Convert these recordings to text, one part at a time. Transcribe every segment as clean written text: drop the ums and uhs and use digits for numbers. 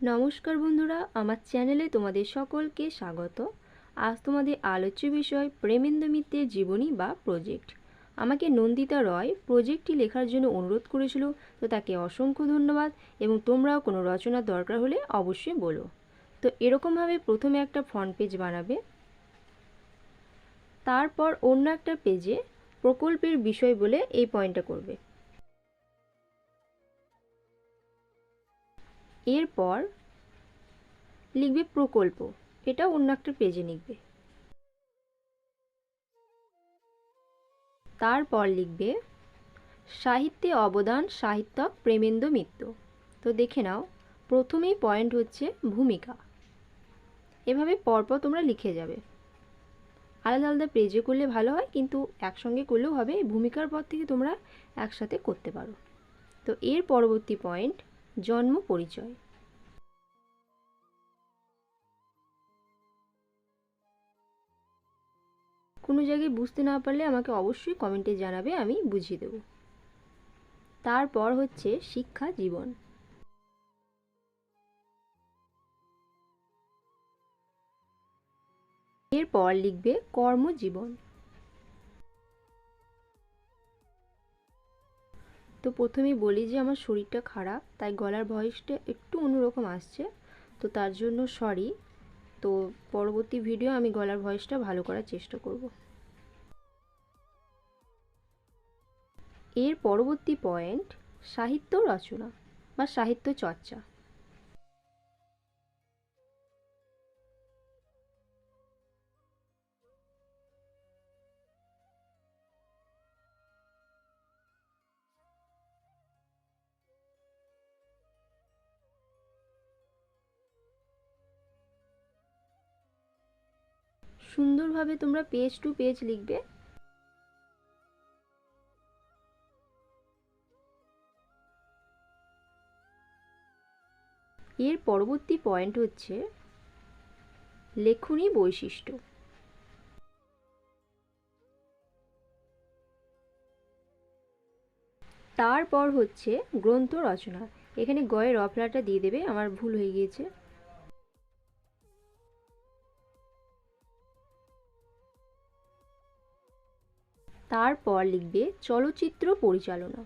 নমস্কার বন্ধুরা, আমার চ্যানেলে তোমাদের সকলকে স্বাগত। আজ তোমাদের আলোচ্য বিষয় প্রেমেন্দ্র মিত্রের জীবনী বা প্রজেক্ট। আমাকে নন্দিতা রয় প্রজেক্টটি লেখার জন্য অনুরোধ করেছিল, তো তাকে অসংখ্য ধন্যবাদ। এবং তোমরাও কোনো রচনার দরকার হলে অবশ্যই বলো। তো এরকমভাবে প্রথমে একটা ফ্রন্ট পেজ বানাবে, তারপর অন্য একটা পেজে প্রকল্পের বিষয় বলে এই পয়েন্টটা করবে। এরপর লিখবে প্রকল্প, এটা অন্য একটা পেজে লিখবে। তারপর লিখবে সাহিত্যে অবদান সাহিত্যক প্রেমেন্দ্র মিত্র। তো দেখে নাও, প্রথমেই পয়েন্ট হচ্ছে ভূমিকা। এভাবে পরপর তোমরা লিখে যাবে। আলাদা আলাদা পেজে করলে ভালো হয়, কিন্তু একসঙ্গে করলেও হবে। ভূমিকার পর থেকে তোমরা একসাথে করতে পারো। তো এর পরবর্তী পয়েন্ট জন্ম পরিচয়। কোনো জায়গায় বুঝতে না পারলে আমাকে অবশ্যই কমেন্টে জানাবে, আমি বুঝিয়ে দেব। তারপর হচ্ছে শিক্ষা জীবন। এরপর লিখবে কর্মজীবন। তো প্রথমেই বলি যে আমার শরীরটা খারাপ, তাই গলার ভয়েসটা একটু অন্যরকম আসছে, তো তার জন্য সরি। তো পরবর্তী ভিডিও আমি গলার ভয়েসটা ভালো করার চেষ্টা করব। এর পরবর্তী পয়েন্ট সাহিত্য রচনা বা সাহিত্য চর্চা। সুন্দরভাবে তোমরা পেজ টু পেজ লিখবে। এর পরবর্তী পয়েন্ট হচ্ছে লেখনী বৈশিষ্ট্য। তারপর হচ্ছে গ্রন্থ রচনা। এখানে গয়ের রফলাটা দিয়ে দেবে, আমার ভুল হয়ে গিয়েছে। তারপর লিখবে চলচ্চিত্র পরিচালনা।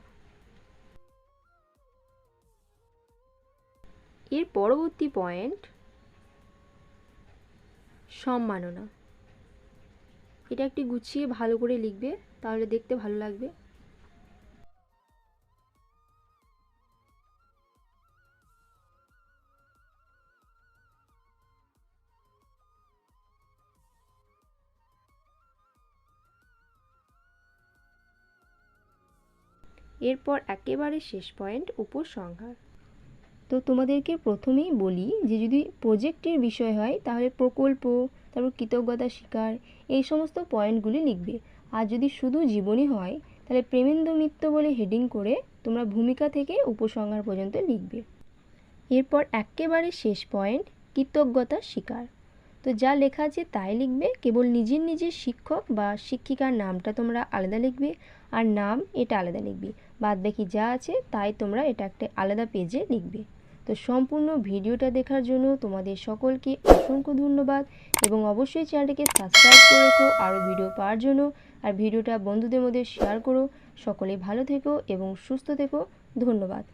এর পরবর্তী পয়েন্ট সম্মাননা। এটা একটু গুছিয়ে ভালো করে লিখবে, তাহলে দেখতে ভালো লাগবে। এরপর একেবারে শেষ পয়েন্ট উপসংহার। তো তোমাদেরকে প্রথমেই বলি যে যদি প্রজেক্টের বিষয় হয় তাহলে প্রকল্প, তারপর কৃতজ্ঞতা স্বীকার, এই সমস্ত পয়েন্টগুলি লিখবে। আর যদি শুধু জীবনী হয় তাহলে প্রেমেন্দ্র মিত্র বলে হেডিং করে তোমরা ভূমিকা থেকে উপসংহার পর্যন্ত লিখবে। এরপর একেবারে শেষ পয়েন্ট কৃতজ্ঞতা স্বীকার। তো যা লেখা আছে তাই লিখবে, কেবল নিজের নিজের শিক্ষক বা শিক্ষিকার নামটা তোমরা আলাদা লিখবে, আর নাম এটা আলাদা লিখবে। বাদ বাকি যা আছে তাই তোমরা এটা একটা আলাদা পেজে লিখবে। তো সম্পূর্ণ ভিডিওটা দেখার জন্য তোমাদের সকলকে অসংখ্য ধন্যবাদ, এবং অবশ্যই চ্যানেলটিকে সাবস্ক্রাইব করে রেখো আরও ভিডিও পাওয়ার জন্য। আর ভিডিওটা বন্ধুদের মধ্যে শেয়ার করো। সকলে ভালো থেকো এবং সুস্থ থেকো। ধন্যবাদ।